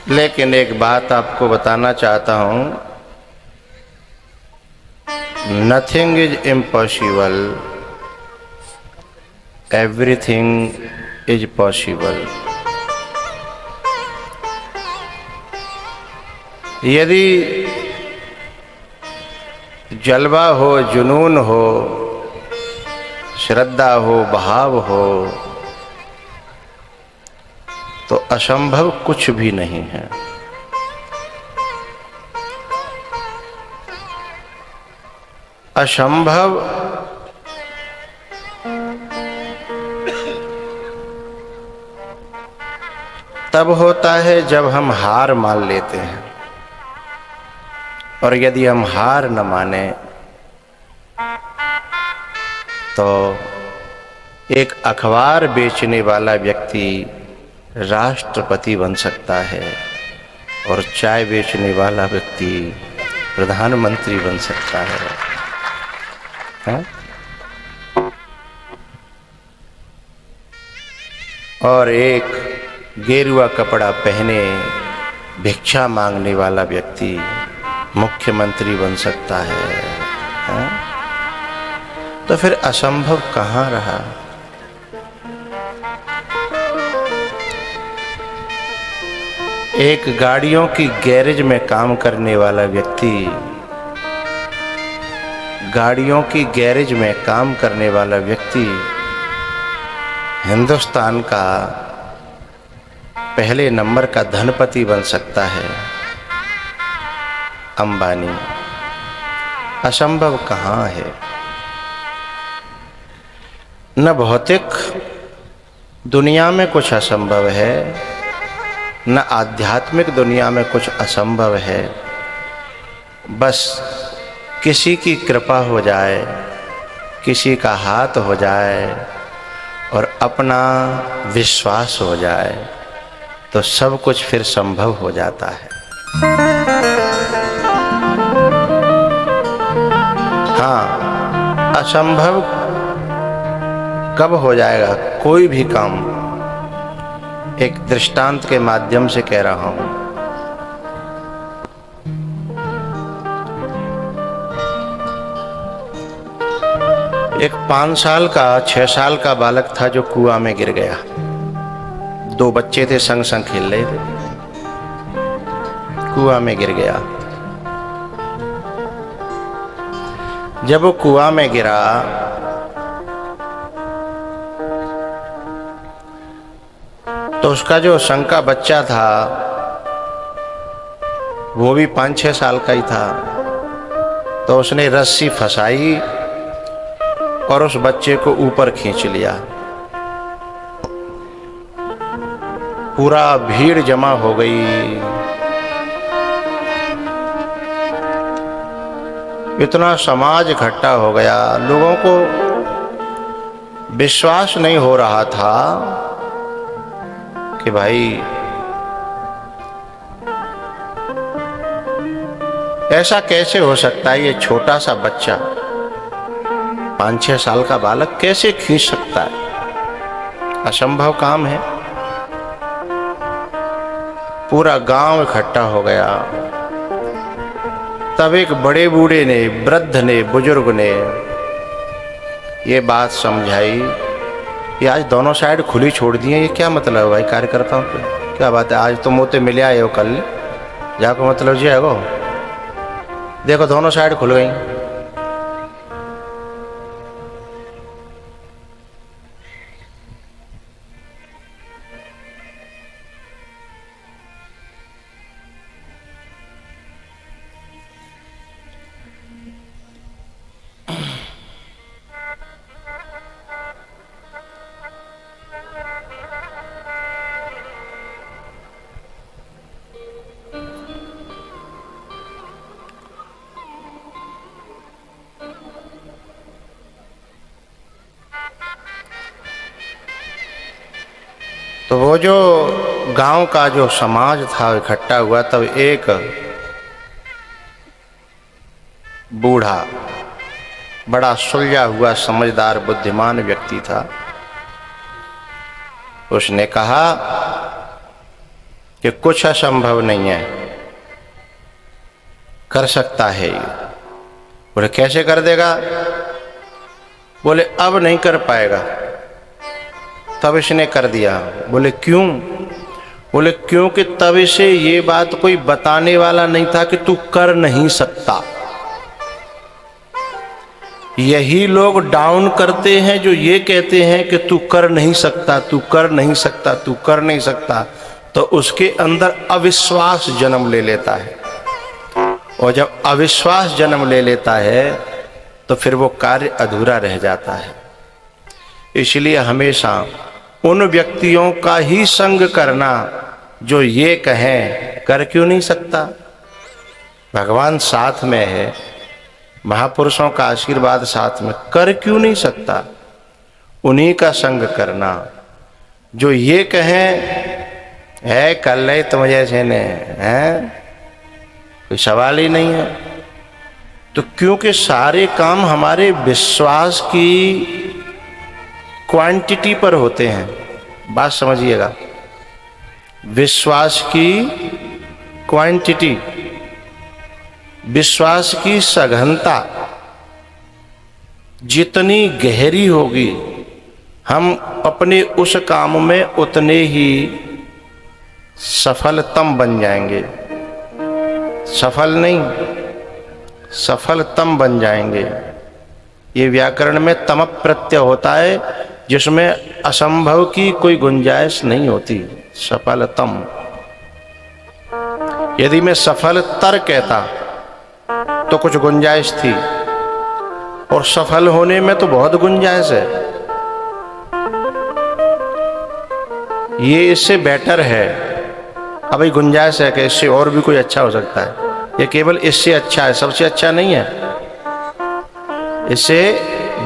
लेकिन एक बात आपको बताना चाहता हूं, nothing is impossible, everything is possible. यदि जलवा हो, जुनून हो, श्रद्धा हो, भाव हो, तो असंभव कुछ भी नहीं है। असंभव तब होता है जब हम हार मान लेते हैं, और यदि हम हार न माने तो एक अखबार बेचने वाला व्यक्ति राष्ट्रपति बन सकता है और चाय बेचने वाला व्यक्ति प्रधानमंत्री बन सकता है? और एक गेरुआ कपड़ा पहने भिक्षा मांगने वाला व्यक्ति मुख्यमंत्री बन सकता है? तो फिर असंभव कहाँ रहा? एक गाड़ियों की गैरेज में काम करने वाला व्यक्ति, गाड़ियों की गैरेज में काम करने वाला व्यक्ति हिंदुस्तान का पहले नंबर का धनपति बन सकता है, अंबानी। असंभव कहाँ है? न भौतिक दुनिया में कुछ असंभव है, न आध्यात्मिक दुनिया में कुछ असंभव है। बस किसी की कृपा हो जाए, किसी का हाथ हो जाए और अपना विश्वास हो जाए तो सब कुछ फिर संभव हो जाता है। हाँ, असंभव कब हो जाएगा कोई भी काम? एक दृष्टांत के माध्यम से कह रहा हूं। एक 5 साल का 6 साल का बालक था जो कुआं में गिर गया। 2 बच्चे थे, संग संग खेल रहे थे, कुआं में गिर गया। जब वो कुआं में गिरा तो उसका जो संग का बच्चा था वो भी 5-6 साल का ही था। तो उसने रस्सी फंसाई और उस बच्चे को ऊपर खींच लिया। पूरा भीड़ जमा हो गई, इतना समाज इकट्ठा हो गया। लोगों को विश्वास नहीं हो रहा था कि भाई ऐसा कैसे हो सकता है, ये छोटा सा बच्चा 5-6 साल का बालक कैसे खींच सकता है? असंभव काम है। पूरा गांव इकट्ठा हो गया। तब एक बड़े बूढ़े ने, वृद्ध ने, बुजुर्ग ने ये बात समझाई कि आज दोनों साइड खुली छोड़ दी है। ये क्या मतलब है भाई कार्यकर्ताओं के? क्या बात है, आज तो मोते मिले आए हो, कल जाको मतलब जी है वो, देखो दोनों साइड खुल गई। तो वो जो गांव का जो समाज था इकट्ठा हुआ, तब एक बूढ़ा, बड़ा सुलझा हुआ, समझदार, बुद्धिमान व्यक्ति था। उसने कहा कि कुछ असंभव नहीं है, कर सकता है ये। बोले कैसे कर देगा? बोले अब नहीं कर पाएगा। तब इसने कर दिया। बोले क्यों? बोले क्योंकि तब इसे ये बात कोई बताने वाला नहीं था कि तू कर नहीं सकता। यही लोग डाउन करते हैं जो ये कहते हैं कि तू कर नहीं सकता, तू कर नहीं सकता, तू कर नहीं सकता। तो उसके अंदर अविश्वास जन्म ले लेता है, और जब अविश्वास जन्म ले लेता है तो फिर वो कार्य अधूरा रह जाता है। इसलिए हमेशा उन व्यक्तियों का ही संग करना जो ये कहें कर क्यों नहीं सकता। भगवान साथ में है, महापुरुषों का आशीर्वाद साथ में, कर क्यों नहीं सकता। उन्हीं का संग करना जो ये कहें है कर ले तुम जैसे ने, है कोई सवाल ही नहीं है। तो क्योंकि सारे काम हमारे विश्वास की क्वांटिटी पर होते हैं। बात समझिएगा, विश्वास की क्वांटिटी, विश्वास की सघनता जितनी गहरी होगी, हम अपने उस काम में उतने ही सफलतम बन जाएंगे। सफल नहीं, सफलतम बन जाएंगे। ये व्याकरण में तम प्रत्यय होता है जिसमें असंभव की कोई गुंजाइश नहीं होती। सफलतम। यदि मैं सफलतर कहता तो कुछ गुंजाइश थी, और सफल होने में तो बहुत गुंजाइश है। ये इससे बेटर है। अभी गुंजाइश है कि इससे और भी कोई अच्छा हो सकता है। ये केवल इससे अच्छा है, सबसे अच्छा नहीं है। इससे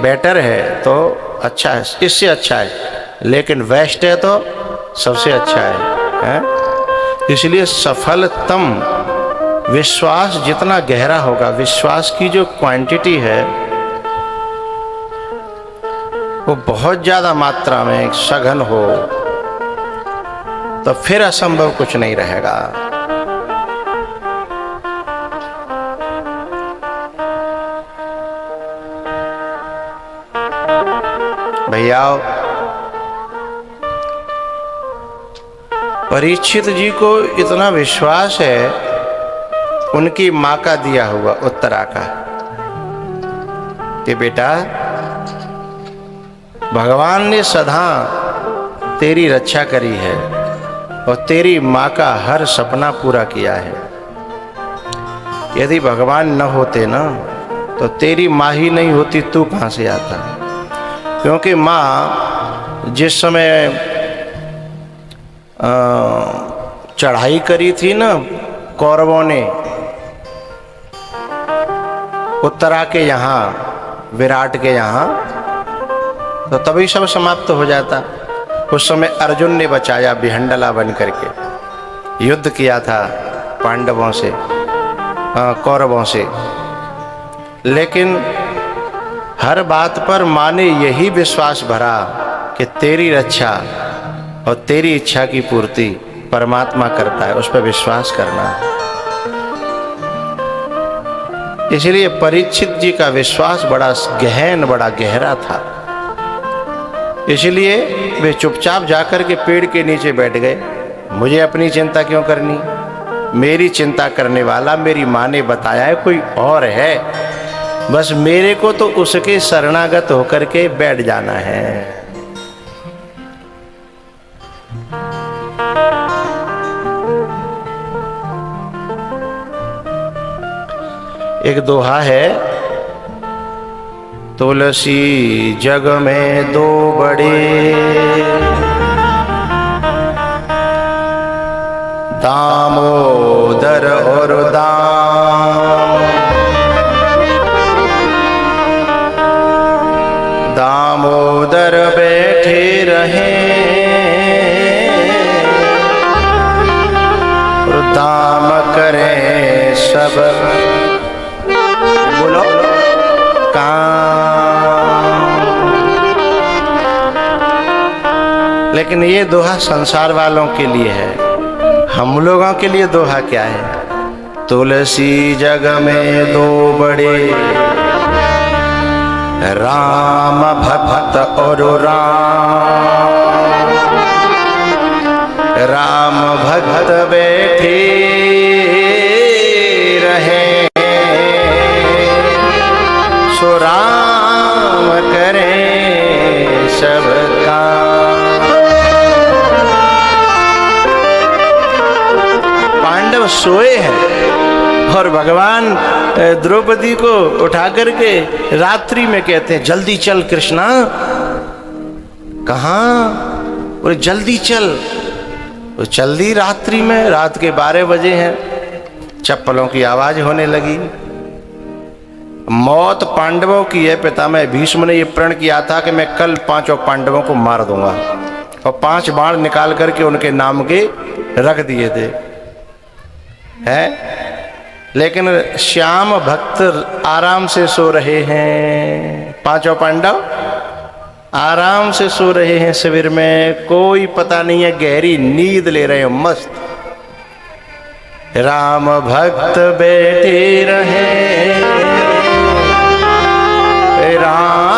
बेटर है तो अच्छा है, इससे अच्छा है, लेकिन बेस्ट है तो सबसे अच्छा है? इसलिए सफलतम, विश्वास जितना गहरा होगा, विश्वास की जो क्वांटिटी है वो बहुत ज्यादा मात्रा में सघन हो, तो फिर असंभव कुछ नहीं रहेगा। भैया परीक्षित जी को इतना विश्वास है उनकी माँ का दिया हुआ उत्तरा का कि बेटा भगवान ने सदा तेरी रक्षा करी है और तेरी माँ का हर सपना पूरा किया है। यदि भगवान न होते ना तो तेरी माँ ही नहीं होती, तू कहाँ से आता। क्योंकि माँ जिस समय चढ़ाई करी थी ना कौरवों ने उत्तरा के यहाँ, विराट के यहाँ, तो तभी सब समाप्त हो जाता। उस समय अर्जुन ने बचाया भिहंडला बन करके, युद्ध किया था पांडवों से, कौरवों से। लेकिन हर बात पर माँ ने यही विश्वास भरा कि तेरी रक्षा और तेरी इच्छा की पूर्ति परमात्मा करता है, उस पर विश्वास करना है। इसलिए परीक्षित जी का विश्वास बड़ा गहन, बड़ा गहरा था। इसलिए वे चुपचाप जाकर के पेड़ के नीचे बैठ गए। मुझे अपनी चिंता क्यों करनी, मेरी चिंता करने वाला मेरी माँ ने बताया है कोई और है, बस मेरे को तो उसके शरणागत होकर के बैठ जाना है। एक दोहा है, तुलसी जग में दो बड़े, दामोदर और दाम। दामोदर बैठे रहे और दाम करें सब, बोलो काम। लेकिन ये दोहा संसार वालों के लिए है, हम लोगों के लिए दोहा क्या है? तुलसी जग में दो बड़े, राम भक्त और राम भक्त बैठे रहे, सो राम करें सब काम। पांडव सोए हैं और भगवान द्रौपदी को उठा करके रात्रि में कहते हैं जल्दी चल कृष्णा। कहाँ? बोले जल्दी चल। वो चल दी रात्रि में, रात के 12 बजे हैं, चप्पलों की आवाज होने लगी। मौत पांडवों की है। पितामह भीष्म ने यह प्रण किया था कि मैं कल 5 पांडवों को मार दूंगा, और 5 बाण निकाल करके उनके नाम के रख दिए थे, है? लेकिन श्याम भक्त आराम से सो रहे हैं। 5 पांडव आराम से सो रहे हैं शिविर में, कोई पता नहीं है, गहरी नींद ले रहे हैं मस्त। राम भक्त बैठे रहे, राम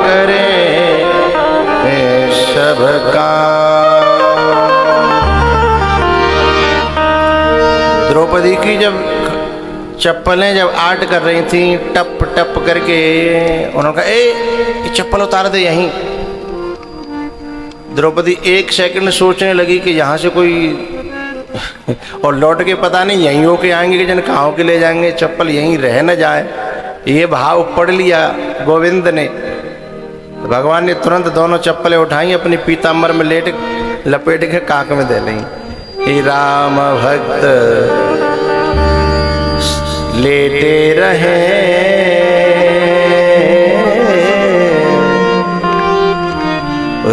करे सब काम। द्रौपदी की जब चप्पलें जब आर्ट कर रही थी टप टप करके, उन्होंने कहा ये चप्पल उतार दे यहीं। द्रौपदी 1 सेकंड सोचने लगी कि यहाँ से कोई और लौट के पता नहीं यहीं होके आएंगे कि जन कहाँ के ले जाएंगे, चप्पल यहीं रह न जाए। ये भाव पढ़ लिया गोविंद ने। भगवान ने तुरंत दोनों चप्पलें उठाई, अपनी पीताम्बर में लपेट के काक में दे ली। हे राम भक्त लेटे रहे,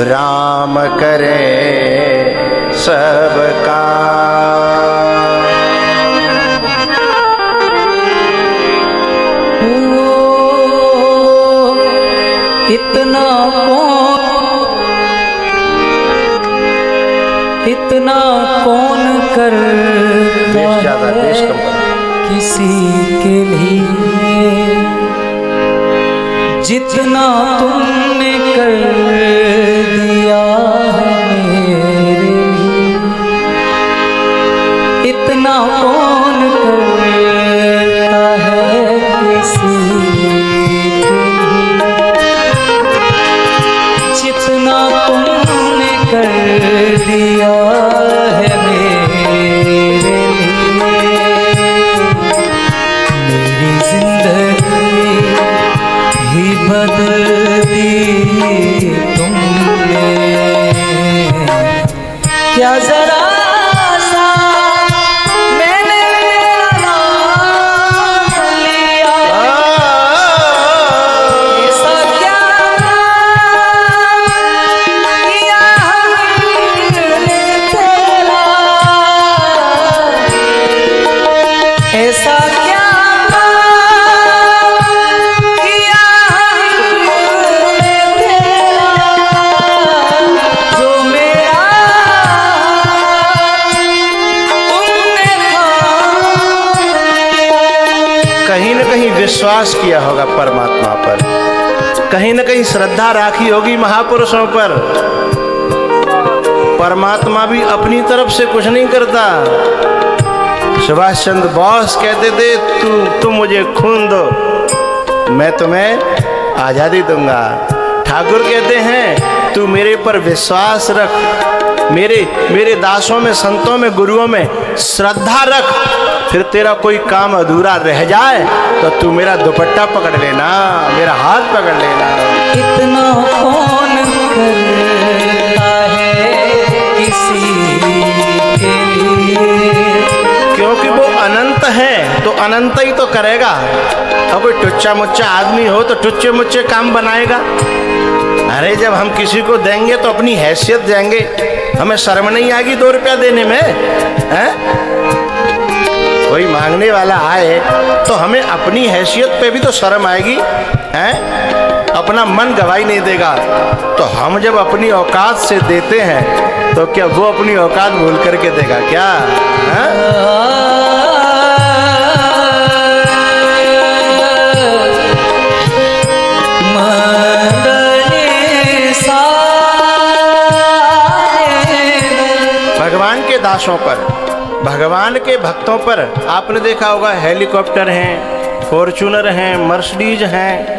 राम करे सब काम। इतना कौन कर देश कम किसी के लिए जितना तुमने कर दिया है मेरे लिए। इतना कौन करता है किसी के लिए जितना तुमने कर दिया है मेरे लिए। मेरी जिंदगी ही बदल दी तुमने, क्या जरा सा मैंने मेरा नाम लिया, ऐसा क्या किया हमने तेरा, ऐसा क्या विश्वास किया होगा परमात्मा पर, कहीं न कहीं श्रद्धा राखी होगी महापुरुषों पर। परमात्मा भी अपनी तरफ से कुछ नहीं करता। सुभाष चंद्र बोस कहते थे तुम मुझे खून दो, मैं तुम्हें आजादी दूंगा। ठाकुर कहते हैं तू मेरे पर विश्वास रख, मेरे दासों में, संतों में, गुरुओं में श्रद्धा रख, फिर तेरा कोई काम अधूरा रह जाए तो तू मेरा दुपट्टा पकड़ लेना, मेरा हाथ पकड़ लेना। इतना कौन करता है किसी के लिए, क्योंकि वो अनंत है तो अनंत ही तो करेगा। अब कोई टुच्चा मुच्चा आदमी हो तो टुच्चे मुच्चे काम बनाएगा। अरे जब हम किसी को देंगे तो अपनी हैसियत देंगे, हमें शर्म नहीं आएगी 2 रुपया देने में, हैं? कोई मांगने वाला आए तो हमें अपनी हैसियत पे भी तो शर्म आएगी, हैं? अपना मन गवाही नहीं देगा। तो हम जब अपनी औकात से देते हैं तो क्या वो अपनी औकात भूल करके देगा क्या? हाँ? भगवान के दासों पर, भगवान के भक्तों पर आपने देखा होगा हेलीकॉप्टर हैं, फॉर्चूनर हैं, मर्सिडीज हैं।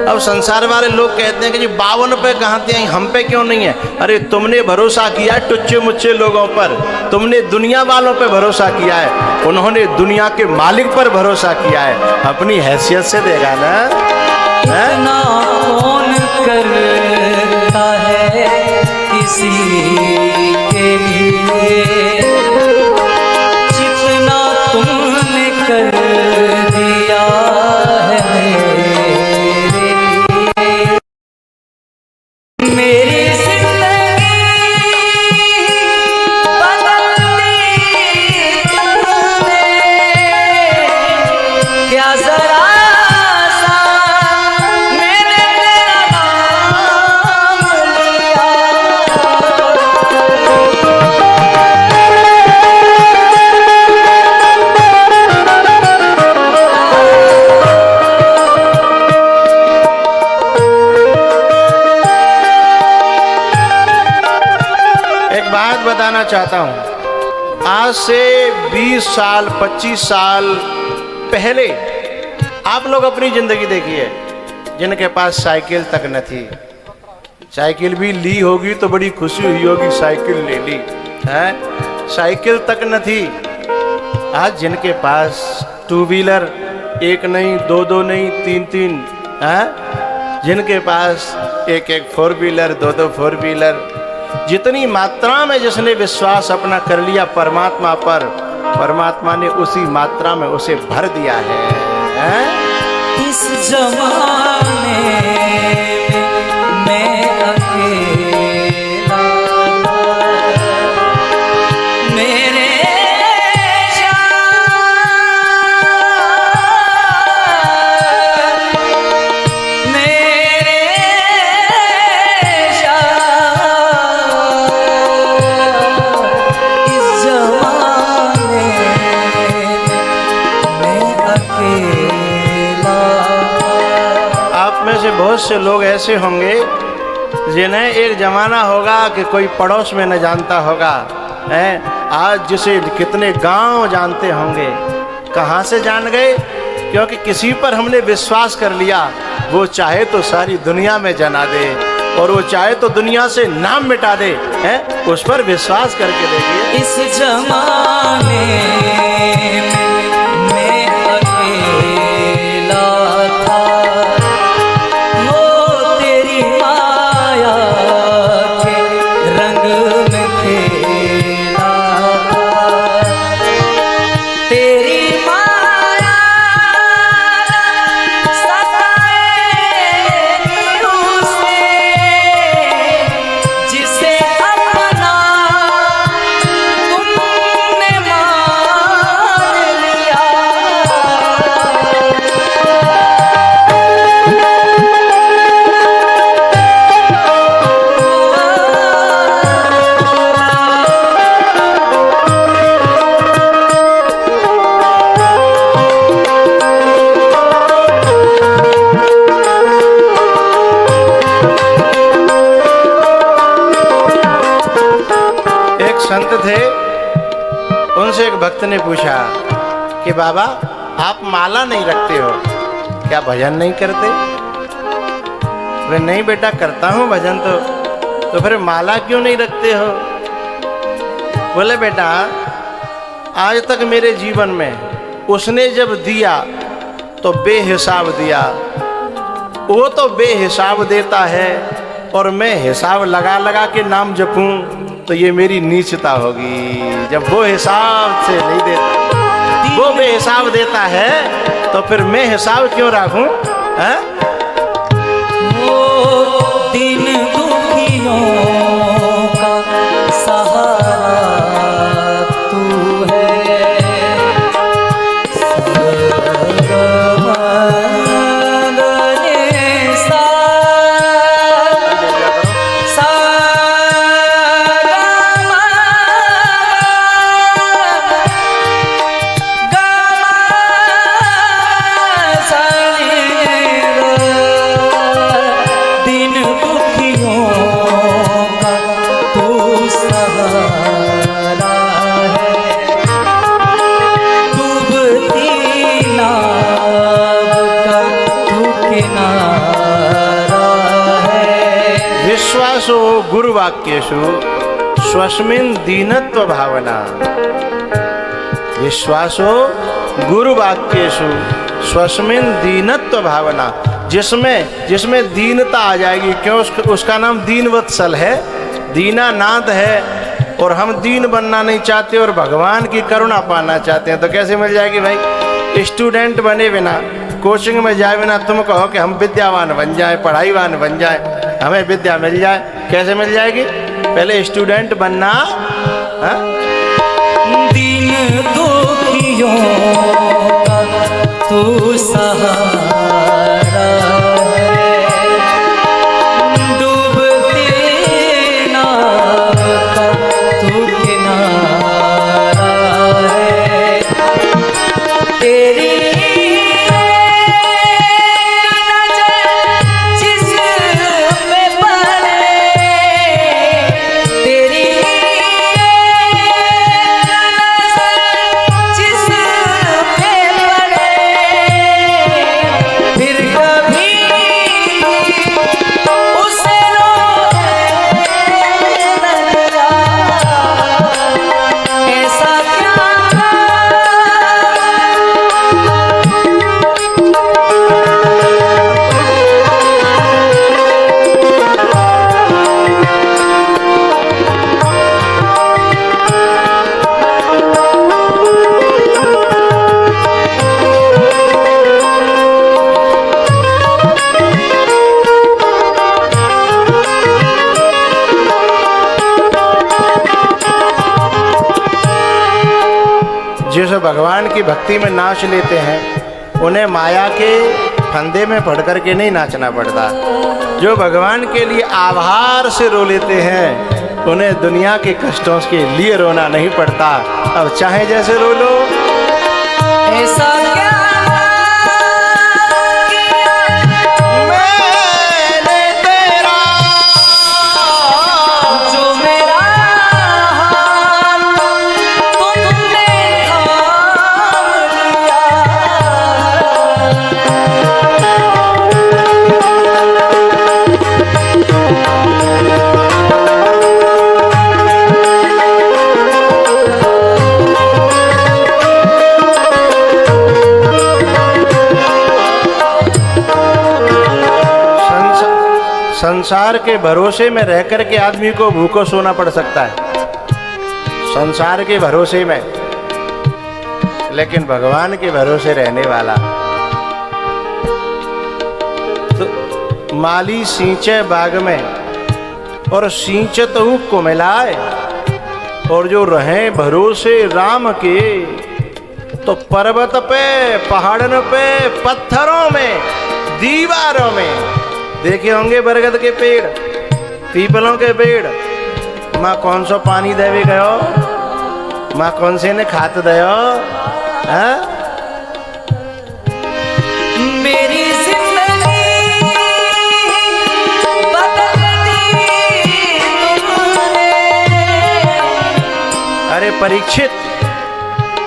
अब संसार वाले लोग कहते हैं कि जी 52 पे कहाँ थे, हम पे क्यों नहीं है? अरे तुमने भरोसा किया है टुच्चे मुच्चे लोगों पर, तुमने दुनिया वालों पे भरोसा किया है, उन्होंने दुनिया के मालिक पर भरोसा किया है। अपनी हैसियत से देगा ना। इतना कौन करता है किसी के लिए, जितना तुमने कर दिया है मेरी जिंदगी बदल दी तुमने, क्या जरा सा मैंने तेरा नाम लिया। एक बात बताना चाहता हूं, आज से 20 साल 25 साल पहले आप लोग अपनी जिंदगी देखिए, जिनके पास साइकिल तक न थी, साइकिल भी ली होगी तो बड़ी खुशी हुई होगी, साइकिल ले ली है, साइकिल तक न थी। आज जिनके पास टू व्हीलर, एक नहीं, दो नहीं, तीन है, जिनके पास एक फोर व्हीलर, दो फोर व्हीलर, जितनी मात्रा में जिसने विश्वास अपना कर लिया परमात्मा पर, परमात्मा ने उसी मात्रा में उसे भर दिया है? इस जमाने में मैं अकेला, मेरे बहुत से लोग ऐसे होंगे जिन्हें एक जमाना होगा कि कोई पड़ोस में न जानता होगा, हैं? आज जिसे कितने गांव जानते होंगे। कहाँ से जान गए? क्योंकि किसी पर हमने विश्वास कर लिया, वो चाहे तो सारी दुनिया में जना दे और वो चाहे तो दुनिया से नाम मिटा दे, हैं? उस पर विश्वास करके देखिए। इस जमाने में अकेला था, वो तेरी माया के रंग में खेला था, तेरी माया सताएगी उसे जिसे अपना तुमने मान लिया। एक संत थे, उनसे एक भक्त ने पूछा कि बाबा आप माला नहीं रखते हो, क्या भजन नहीं करते? वे नहीं बेटा करता हूँ भजन तो फिर माला क्यों नहीं रखते हो? बोले बेटा आज तक मेरे जीवन में उसने जब दिया तो बेहिसाब दिया, वो तो बेहिसाब देता है और मैं हिसाब लगा लगा के नाम जपूं तो ये मेरी नीचता होगी। जब वो हिसाब से नहीं देता, वो बेहिसाब देता है तो फिर मैं हिसाब क्यों रखूं? वो दिन दुखियों का सहारा तू है, विश्वासो गुरुवाक्येषु स्वस्मिन् दीनत्व भावना। विश्वासो गुरुवाक्येषु स्वस्मिन् दीनत्व भावना। जिसमें दीनता आ जाएगी, क्यों उसका नाम दीन वत्सल है, दीनानाथ है। और हम दीन बनना नहीं चाहते और भगवान की करुणा पाना चाहते हैं, तो कैसे मिल जाएगी भाई? स्टूडेंट बने बिना, कोचिंग में जाए बिना तुम कहो कि हम विद्यावान बन जाए, पढ़ाईवान बन जाए, हमें विद्या मिल जाए, कैसे मिल जाएगी? पहले स्टूडेंट बनना। हा? दीन दुखियों का तू सहारा है, डूबते नाव का तू किनारा है। तेरी जिस भगवान की भक्ति में नाच लेते हैं उन्हें माया के फंदे में पड़ कर के नहीं नाचना पड़ता। जो भगवान के लिए आभार से रो लेते हैं उन्हें दुनिया के कष्टों के लिए रोना नहीं पड़ता। अब चाहे जैसे रो लो। ऐसा क्या मैंने तेरा जो मेरा हाथ तुमने थाम लिया। संसार के भरोसे में रह कर के आदमी को भूखो सोना पड़ सकता है, संसार के भरोसे में। लेकिन भगवान के भरोसे रहने वाला तो माली सींचे बाग में और सींचत हूँ को मिलाए। और जो रहे भरोसे राम के तो पर्वत पे, पहाड़न पे, पत्थरों में, दीवारों में देखे होंगे बरगद के पेड़, पीपलों के पेड़। माँ कौन सा पानी देवे गयो, माँ कौन से ने खात दयो। मेरी जिंदगी बदल दी तुमने। अरे परीक्षित,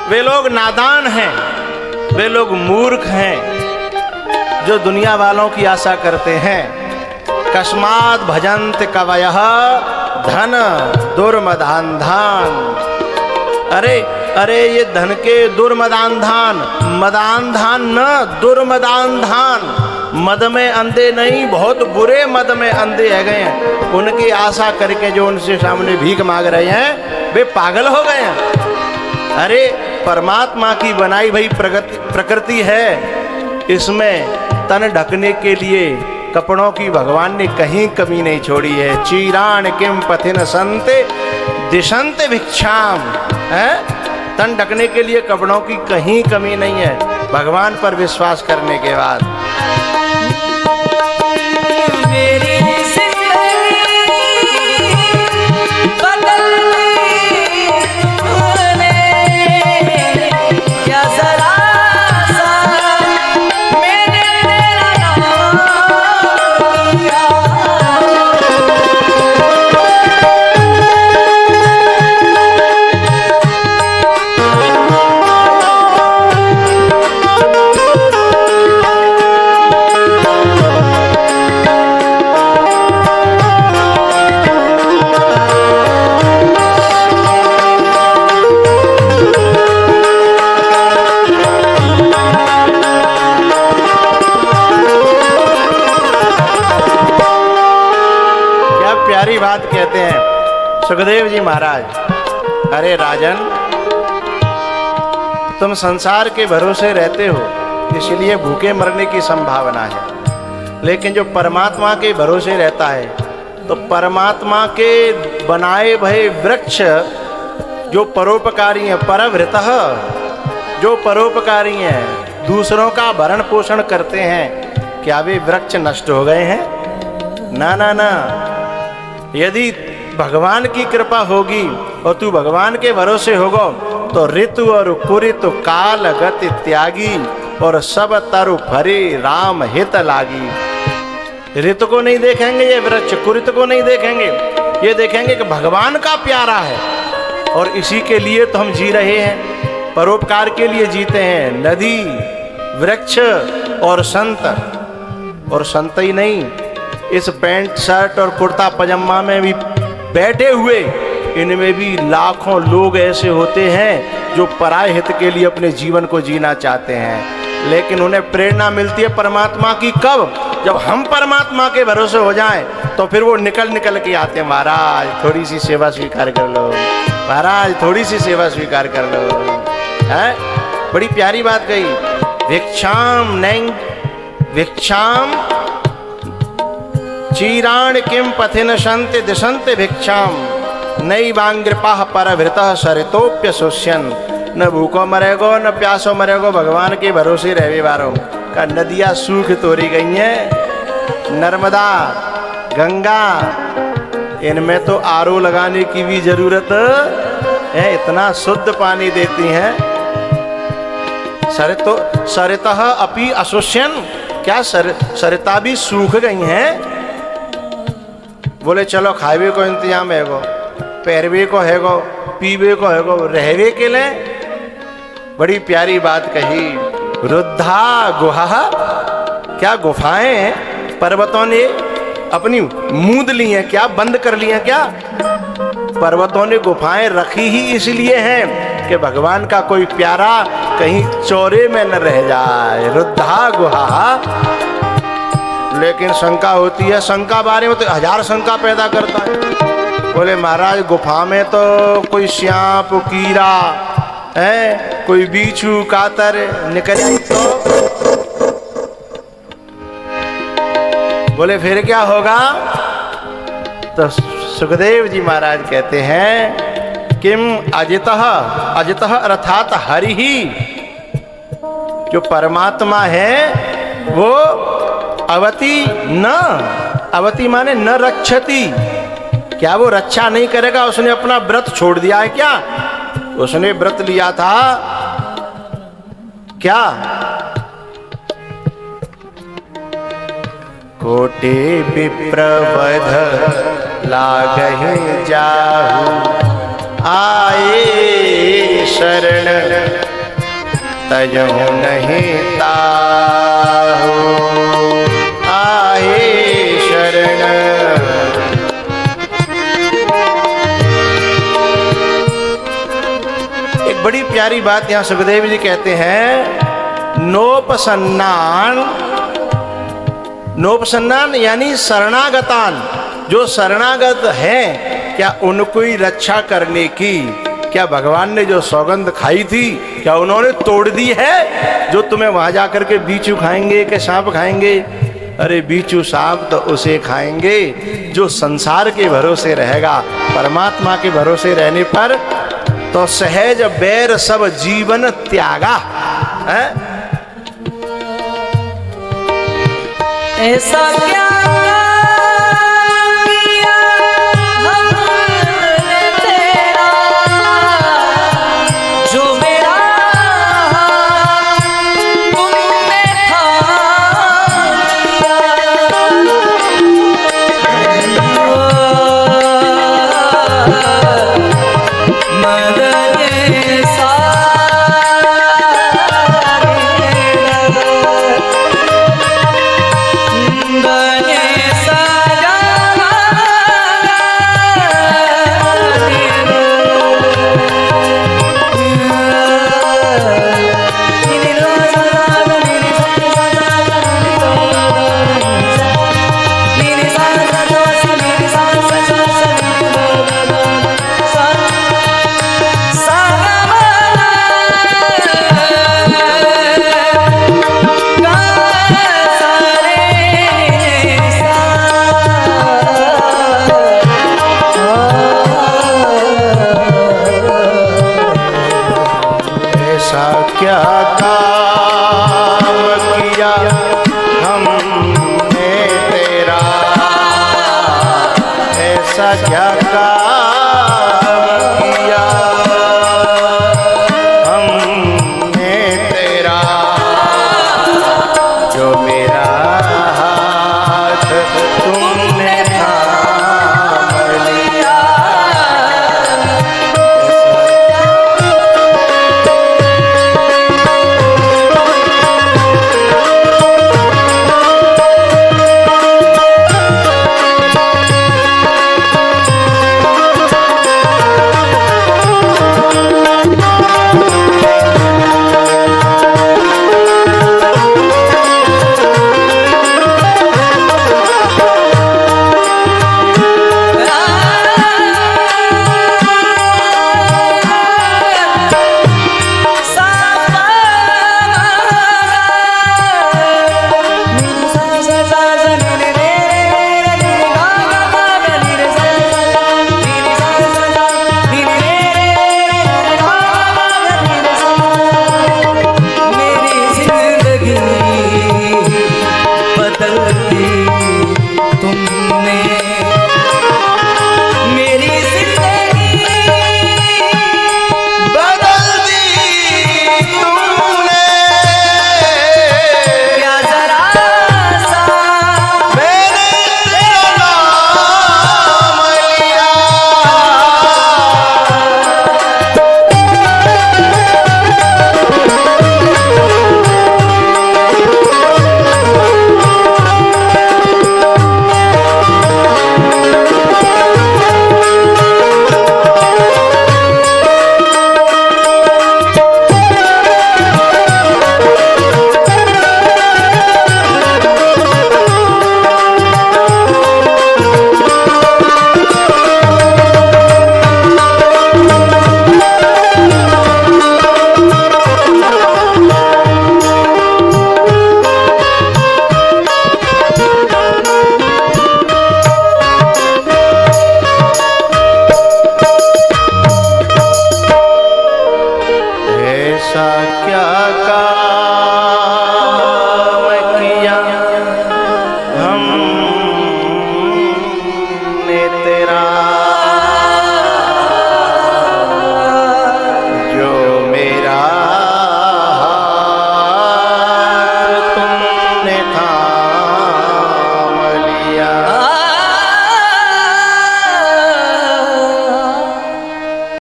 वे लोग नादान हैं, वे लोग मूर्ख हैं जो दुनिया वालों की आशा करते हैं। कस्मात् भजन्त कवयः धन दुर्मदान्धान। अरे अरे ये धन के दुर्मदान्धान, मदान्धान न दुर्मदान्धान। मद में अंधे नहीं, बहुत बुरे मद में अंधे है गए हैं। उनकी आशा करके जो उनसे सामने भीख मांग रहे हैं वे पागल हो गए हैं। अरे परमात्मा की बनाई भई प्रकृति है, इसमें तन ढकने के लिए कपड़ों की भगवान ने कहीं कमी नहीं छोड़ी है। चीरान किम पथिन संते दिशंत भिक्षाम है। तन ढकने के लिए कपड़ों की कहीं कमी नहीं है भगवान पर विश्वास करने के बाद। मेरी जिंदगी बदल दी तुमने। क्या जरा सा मैंने तेरा नाम लिया। बात कहते हैं सुखदेव जी महाराज, अरे राजन, तुम संसार के भरोसे रहते हो इसलिए भूखे मरने की संभावना है, लेकिन जो परमात्मा के भरोसे रहता है तो परमात्मा के बनाए भये वृक्ष जो परोपकारी हैं, परवृतः, जो परोपकारी हैं, दूसरों का भरण पोषण करते हैं, क्या वे वृक्ष नष्ट हो गए हैं? ना ना ना। यदि भगवान की कृपा होगी और तू भगवान के भरोसे होगा तो ऋतु और कुरितु काल गति त्यागी और सब तरु फरे राम हित लागी। ऋतु को नहीं देखेंगे ये वृक्ष, कुरित को नहीं देखेंगे, ये देखेंगे कि भगवान का प्यारा है और इसी के लिए तो हम जी रहे हैं, परोपकार के लिए जीते हैं। नदी, वृक्ष और संत ही नहीं, इस पैंट शर्ट और कुर्ता पजामा में भी बैठे हुए इनमें भी लाखों लोग ऐसे होते हैं जो पराय हित के लिए अपने जीवन को जीना चाहते हैं, लेकिन उन्हें प्रेरणा मिलती है परमात्मा की कब? जब हम परमात्मा के भरोसे हो जाएं तो फिर वो निकल के आते हैं, महाराज थोड़ी सी सेवा स्वीकार कर लो, महाराज थोड़ी सी सेवा स्वीकार कर लो। है बड़ी प्यारी बात कही, भिक्षाम नहीं भिक्षाम चीराण किम पथिन संत दिशंत भिक्षाम नई बांग्रपाह परभृतः सरितोप्य सोष्यन। न भूखो मरेगो न प्यासो मरेगो, भगवान के भरोसे रहवे वारों का नदियां सूख तोड़ी गई हैं, नर्मदा गंगा इनमें तो आरओ लगाने की भी जरूरत है, इतना शुद्ध पानी देती हैं। सरितः अपि असोष्यन, क्या सरिता भी सूख गई हैं? बोले चलो खावे को इंतजाम है गो, पैरवे को है गो, पीवे को है गो, रहवे के लिए। बड़ी प्यारी बात कही, रुद्धा गुहा, क्या गुफाएं हैं पर्वतों ने अपनी मूंद ली हैं क्या, बंद कर ली हैं क्या? पर्वतों ने गुफाएं रखी ही इसलिए हैं कि भगवान का कोई प्यारा कहीं चौरे में न रह जाए। रुद्धा गुहा। लेकिन शंका होती है, शंका बारे में तो हजार शंका पैदा करता है। बोले महाराज गुफा में तो कोई सांप कीड़ा है, कोई बीछू कातर निकल तो बोले फिर क्या होगा? तो सुखदेव जी महाराज कहते हैं किम अजितः, अजितः अर्थात हरि ही, जो परमात्मा है वो अवति न, अवति माने न रक्षति, क्या वो रक्षा नहीं करेगा? उसने अपना व्रत छोड़ दिया है क्या? उसने व्रत लिया था क्या? कोटि विप्रवध लागहि जाहु, आए शरण तजहु नहीं ताहु, आए शरण। एक बड़ी प्यारी बात यहाँ सुखदेव जी कहते हैं, नोपसन्नान, नोपसन्नान यानी शरणागतान, जो शरणागत हैं क्या उनको ही रक्षा करने की, क्या भगवान ने जो सौगंध खाई थी क्या उन्होंने तोड़ दी है? जो तुम्हें वहां जाकर के बीचू खाएंगे कि सांप खाएंगे? अरे बीचू सांप तो उसे खाएंगे जो संसार के भरोसे रहेगा। परमात्मा के भरोसे रहने पर तो सहज बैर सब जीवन त्यागा है। ऐसा क्या किया हमने तेरा, जो मेरा तुमने ऐसा क्या काम किया हमने तेरा, ऐसा क्या